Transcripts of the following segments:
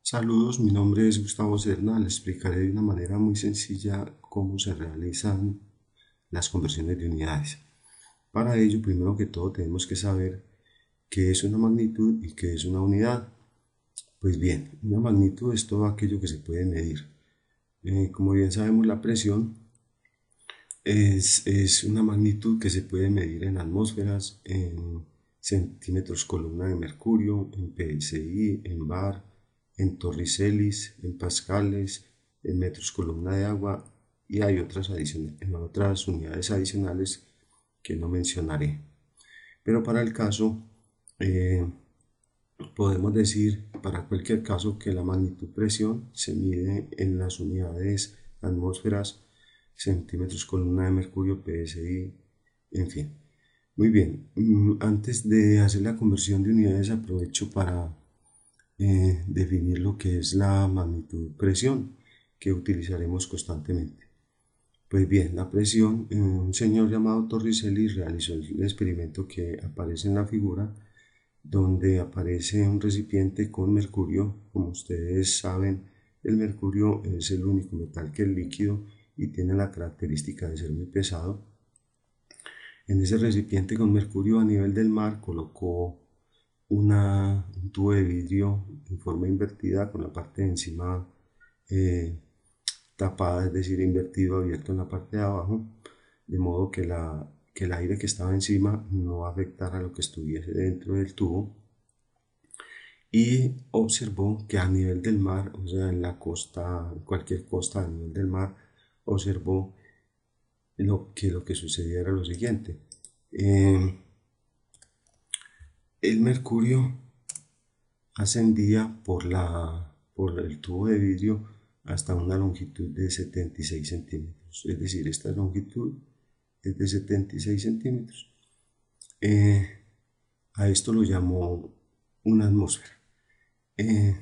Saludos, mi nombre es Gustavo Serna. Le explicaré de una manera muy sencilla cómo se realizan las conversiones de unidades. Para ello, primero que todo, tenemos que saber qué es una magnitud y qué es una unidad. Pues bien, una magnitud es todo aquello que se puede medir. Como bien sabemos, la presión es una magnitud que se puede medir en atmósferas, en centímetros columna de mercurio, en PSI, en bar, en torricelis, en pascales, en metros columna de agua y hay otras unidades adicionales que no mencionaré. Pero para el caso, eh, podemos decir para cualquier caso que la magnitud presión se mide en las unidades atmósferas, centímetros columna de mercurio, PSI, en fin. Muy bien, antes de hacer la conversión de unidades aprovecho para definir lo que es la magnitud presión que utilizaremos constantemente. Pues bien, la presión, un señor llamado Torricelli realizó el experimento que aparece en la figura, donde aparece un recipiente con mercurio. Como ustedes saben, el mercurio es el único metal que es líquido y tiene la característica de ser muy pesado. En ese recipiente con mercurio a nivel del mar colocó un tubo de vidrio en forma invertida con la parte de encima eh, tapada, es decir, invertido, abierto en la parte de abajo, de modo que el aire que estaba encima no afectara lo que estuviese dentro del tubo, y observó que a nivel del mar, o sea, en la costa, en cualquier costa a nivel del mar, observó lo que sucedía era lo siguiente. Eh, el mercurio ascendía por el tubo de vidrio hasta una longitud de 76 centímetros. Es decir, esta longitud es de 76 centímetros. Eh, a esto lo llamó una atmósfera. Eh,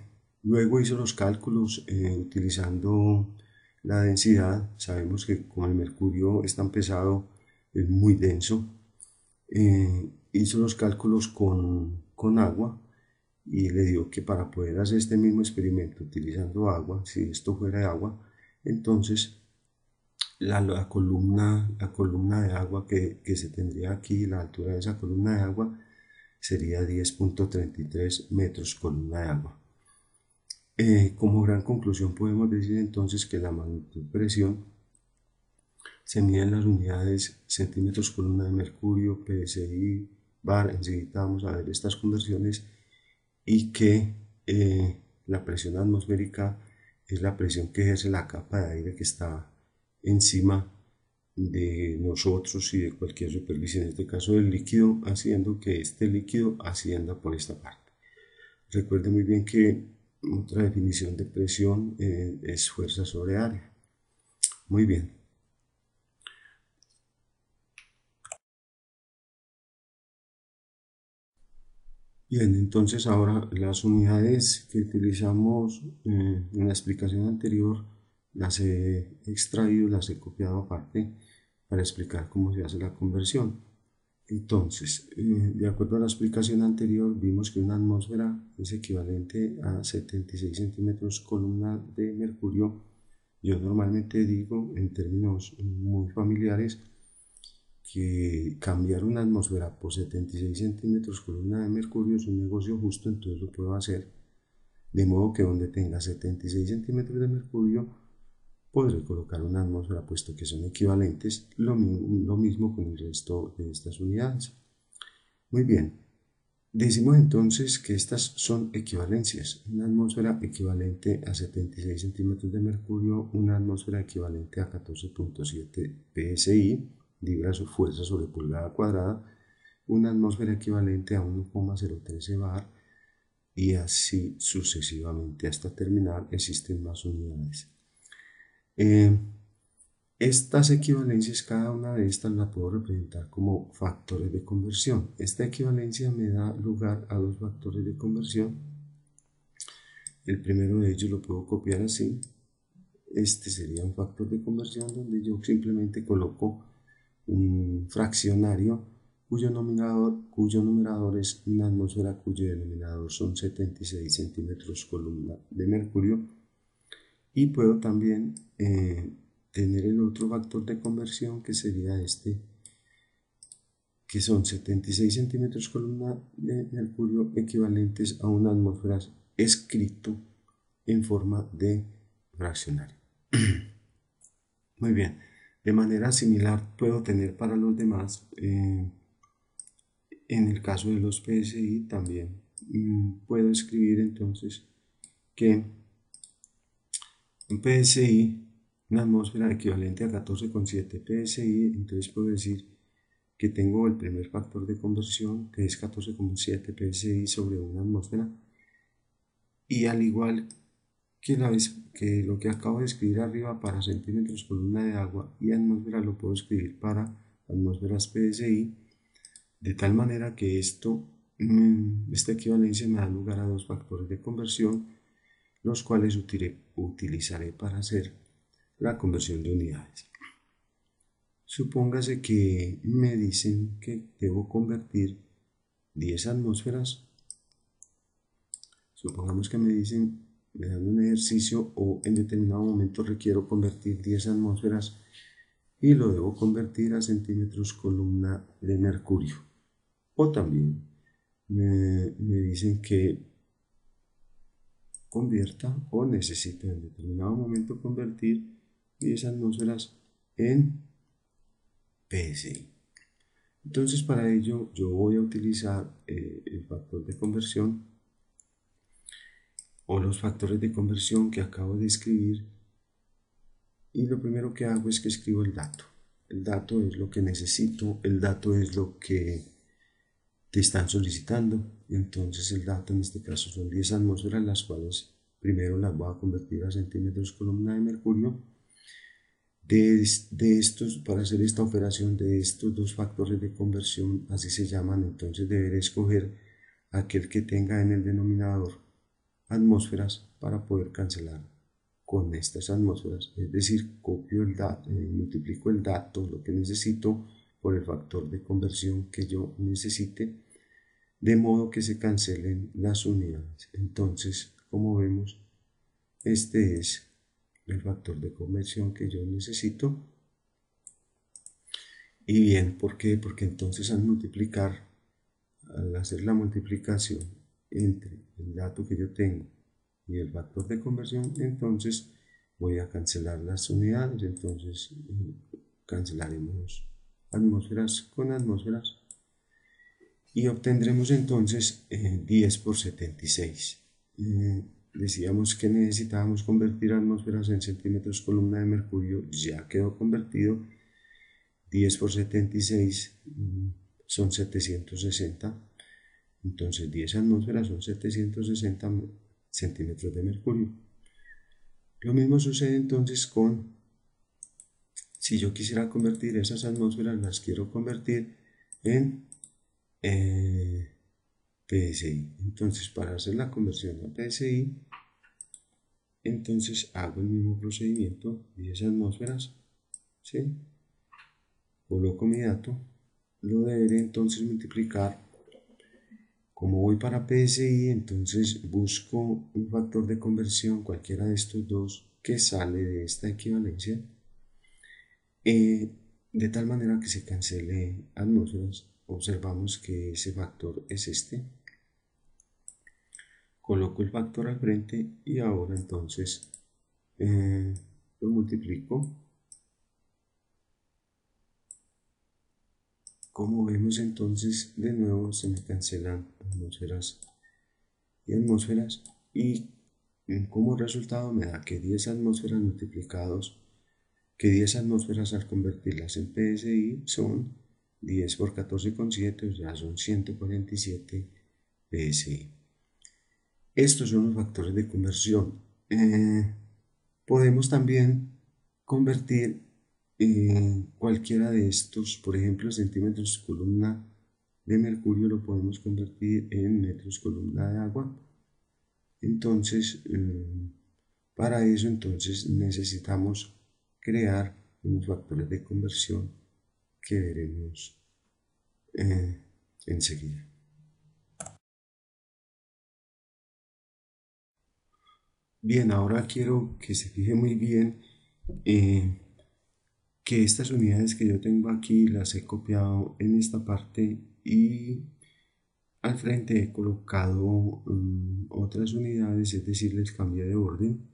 Luego hizo los cálculos utilizando la densidad. Sabemos que como el mercurio es tan pesado, es muy denso. Hizo los cálculos con agua y le dio que para poder hacer este mismo experimento utilizando agua, si esto fuera de agua, entonces la columna de agua que se tendría aquí, la altura de esa columna de agua, sería 10.33 metros columna de agua. Como gran conclusión podemos decir entonces que la magnitud de presión se mide en las unidades centímetros columna de mercurio, PSI, bar. Enseguida vamos a ver estas conversiones, y que la presión atmosférica es la presión que ejerce la capa de aire que está encima de nosotros y de cualquier superficie, en este caso del líquido, haciendo que este líquido ascienda por esta parte. Recuerde muy bien que otra definición de presión es fuerza sobre área. Muy bien. Bien, entonces ahora las unidades que utilizamos en la explicación anterior las he extraído, las he copiado aparte para explicar cómo se hace la conversión. Entonces, de acuerdo a la explicación anterior, vimos que una atmósfera es equivalente a 76 centímetros columna de mercurio. Yo normalmente digo, en términos muy familiares, que cambiar una atmósfera por 76 centímetros columna de mercurio es un negocio justo, entonces lo puedo hacer. De modo que donde tenga 76 centímetros de mercurio, podré colocar una atmósfera, puesto que son equivalentes, lo mismo con el resto de estas unidades. Muy bien, decimos entonces que estas son equivalencias. Una atmósfera equivalente a 76 centímetros de mercurio, una atmósfera equivalente a 14.7 psi, libras o fuerza sobre pulgada cuadrada, una atmósfera equivalente a 1,013 bar, y así sucesivamente hasta terminar. Existen más unidades. Eh, Estas equivalencias, cada una de estas la puedo representar como factores de conversión. Esta equivalencia me da lugar a dos factores de conversión. El primero de ellos lo puedo copiar así. Este sería un factor de conversión donde yo simplemente coloco un fraccionario cuyo numerador es una atmósfera cuyo denominador son 76 centímetros columna de mercurio. Y puedo también tener el otro factor de conversión que sería este, que son 76 centímetros columna de mercurio equivalentes a una atmósfera escrito en forma de fraccionario. Muy bien, de manera similar puedo tener para los demás, en el caso de los PSI también puedo escribir entonces que un PSI, una atmósfera equivalente a 14,7 PSI, entonces puedo decir que tengo el primer factor de conversión, que es 14,7 PSI sobre una atmósfera, y al igual que, que lo que acabo de escribir arriba para centímetros columna de agua y atmósfera, lo puedo escribir para atmósferas PSI, de tal manera que esta equivalencia me da lugar a dos factores de conversión, los cuales utilizaré para hacer la conversión de unidades. Supóngase que me dicen que debo convertir 10 atmósferas. Supongamos que me dan un ejercicio o en determinado momento requiero convertir 10 atmósferas y lo debo convertir a centímetros columna de mercurio. O también me dicen que convierta o necesito en determinado momento convertir 10 atmósferas en PSI. Entonces para ello yo voy a utilizar el factor de conversión o los factores de conversión que acabo de escribir, y lo primero que hago es que escribo el dato. El dato es lo que necesito, el dato es lo que te están solicitando, y entonces el dato en este caso son 10 atmósferas, las cuales primero las voy a convertir a centímetros columna de mercurio. De estos, para hacer esta operación de estos dos factores de conversión, así se llaman, entonces deberé escoger aquel que tenga en el denominador atmósferas para poder cancelar con estas atmósferas, es decir, copio el dato, multiplico el dato, lo que necesito, por el factor de conversión que yo necesite, de modo que se cancelen las unidades. Entonces, como vemos, este es el factor de conversión que yo necesito. Y bien, ¿por qué? Porque entonces al hacer la multiplicación entre el dato que yo tengo y el factor de conversión, entonces voy a cancelar las unidades. Entonces cancelaremos atmósferas con atmósferas y obtendremos entonces 10 por 76. Decíamos que necesitábamos convertir atmósferas en centímetros columna de mercurio, ya quedó convertido. 10 por 76 son 760, entonces 10 atmósferas son 760 centímetros de mercurio. Lo mismo sucede entonces si yo quisiera convertir esas atmósferas, las quiero convertir en PSI. Entonces, para hacer la conversión a PSI, entonces hago el mismo procedimiento, 10 atmósferas, ¿sí? Coloco mi dato, lo deberé entonces multiplicar. Como voy para PSI, entonces busco un factor de conversión, cualquiera de estos dos, que sale de esta equivalencia, de tal manera que se cancele atmósferas. Observamos que ese factor es este. Coloco el factor al frente y ahora entonces lo multiplico. Como vemos entonces, de nuevo se me cancelan atmósferas y atmósferas, y como resultado me da que 10 atmósferas multiplicados, que 10 atmósferas al convertirlas en PSI son 10 por 14,7, o sea, son 147 PSI. Estos son los factores de conversión. Podemos también convertir cualquiera de estos, por ejemplo, centímetros columna de mercurio lo podemos convertir en metros columna de agua. Entonces, para eso entonces necesitamos crear unos factores de conversión que veremos enseguida. Bien, ahora quiero que se fije muy bien eh, que estas unidades que yo tengo aquí las he copiado en esta parte y al frente he colocado otras unidades, es decir, les cambié de orden.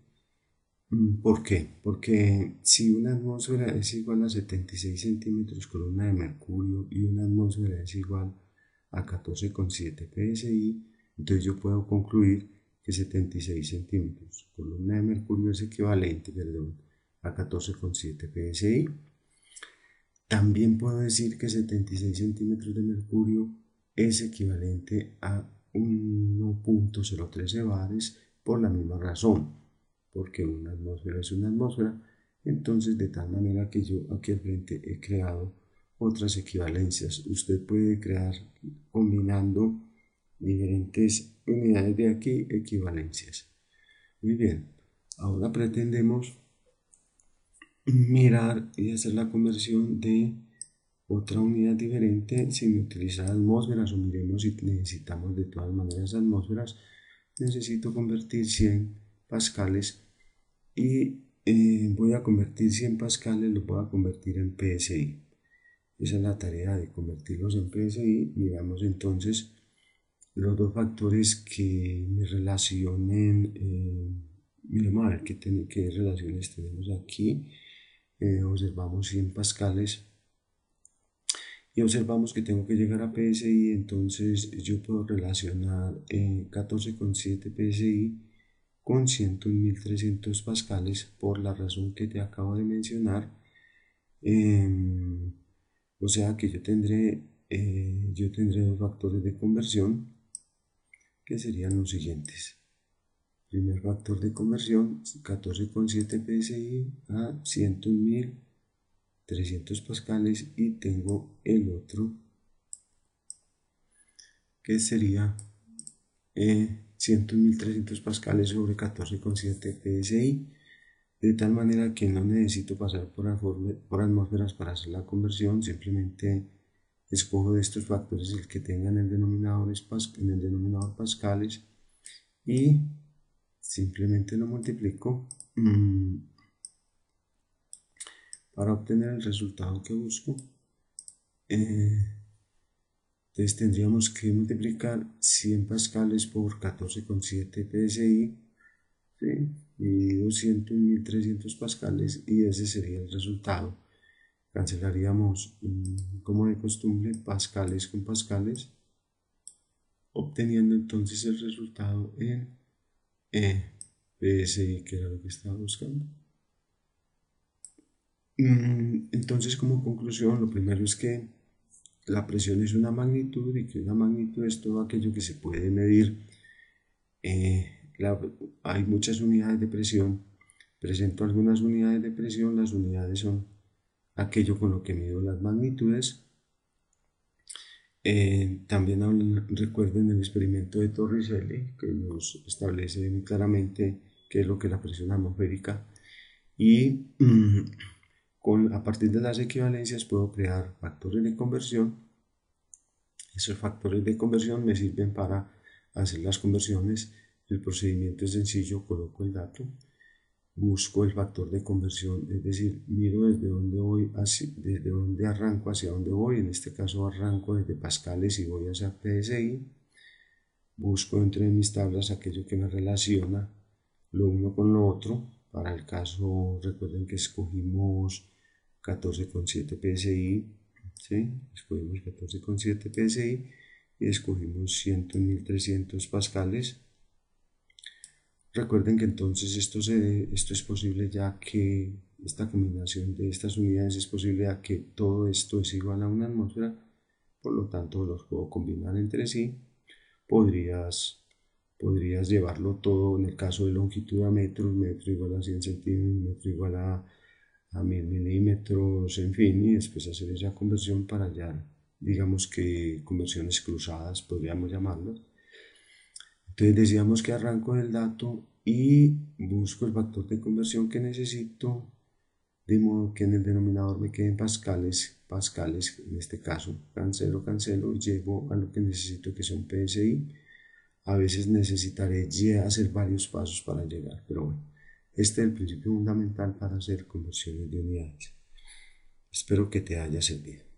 ¿Por qué? Porque si una atmósfera es igual a 76 centímetros columna de mercurio y una atmósfera es igual a 14,7 psi, entonces yo puedo concluir que 76 centímetros columna de mercurio es equivalente, perdón, a 14,7 psi. También puedo decir que 76 centímetros de mercurio es equivalente a 1,013 bares por la misma razón, porque una atmósfera es una atmósfera. Entonces, de tal manera que yo aquí al frente he creado otras equivalencias. Usted puede crear combinando diferentes unidades de aquí equivalencias. Muy bien, ahora pretendemos mirar y hacer la conversión de otra unidad diferente sin utilizar atmósferas, o miremos si necesitamos de todas maneras atmósferas. Necesito convertir 100 pascales y voy a convertir 100 pascales, lo voy a convertir en PSI. Esa es la tarea de convertirlos en PSI. Miramos entonces los dos factores que me relacionen. Miremos a ver qué relaciones tenemos aquí. Observamos 100 pascales y observamos que tengo que llegar a PSI, entonces yo puedo relacionar 14,7 PSI con 101.300 pascales por la razón que te acabo de mencionar. O sea que yo tendré dos factores de conversión que serían los siguientes. Primer factor de conversión, 14,7 PSI a 101.300 pascales, y tengo el otro que sería 101.300 pascales sobre 14,7 PSI, de tal manera que no necesito pasar por atmósferas para hacer la conversión. Simplemente escojo de estos factores el que tenga en el denominador pascales y simplemente lo multiplico para obtener el resultado que busco. Entonces tendríamos que multiplicar 100 pascales por 14,7 PSI, ¿sí? Y 200.300 pascales, y ese sería el resultado. Cancelaríamos, como de costumbre, pascales con pascales, obteniendo entonces el resultado en PSI, que era lo que estaba buscando. Entonces, como conclusión, lo primero es que la presión es una magnitud y que una magnitud es todo aquello que se puede medir. Hay muchas unidades de presión. Presento algunas unidades de presión. Las unidades son aquello con lo que mido las magnitudes. También recuerden el experimento de Torricelli, que nos establece muy claramente qué es lo que es la presión atmosférica. Y a partir de las equivalencias puedo crear factores de conversión. Esos factores de conversión me sirven para hacer las conversiones. El procedimiento es sencillo: coloco el dato, busco el factor de conversión, es decir, miro desde dónde voy, desde dónde arranco hacia dónde voy. En este caso arranco desde pascales y voy hacia PSI. Busco entre mis tablas aquello que me relaciona lo uno con lo otro. Para el caso, recuerden que escogimos 14,7 PSI, ¿sí? Escogimos 14,7 PSI y escogimos 100.300 pascales. Recuerden que entonces esto es posible, ya que esta combinación de estas unidades es posible, ya que todo esto es igual a una atmósfera, por lo tanto los puedo combinar entre sí. Podrías llevarlo todo en el caso de longitud a metros, metro igual a 100 centímetros, metro igual a 1000 milímetros, en fin, y después hacer esa conversión para hallar, digamos que conversiones cruzadas, podríamos llamarlas. Entonces decíamos que arranco del dato y busco el factor de conversión que necesito, de modo que en el denominador me queden pascales pascales, en este caso cancelo, cancelo, llevo a lo que necesito que son PSI. A veces necesitaré ya hacer varios pasos para llegar, pero bueno, este es el principio fundamental para hacer conversiones de unidades. Espero que te haya servido.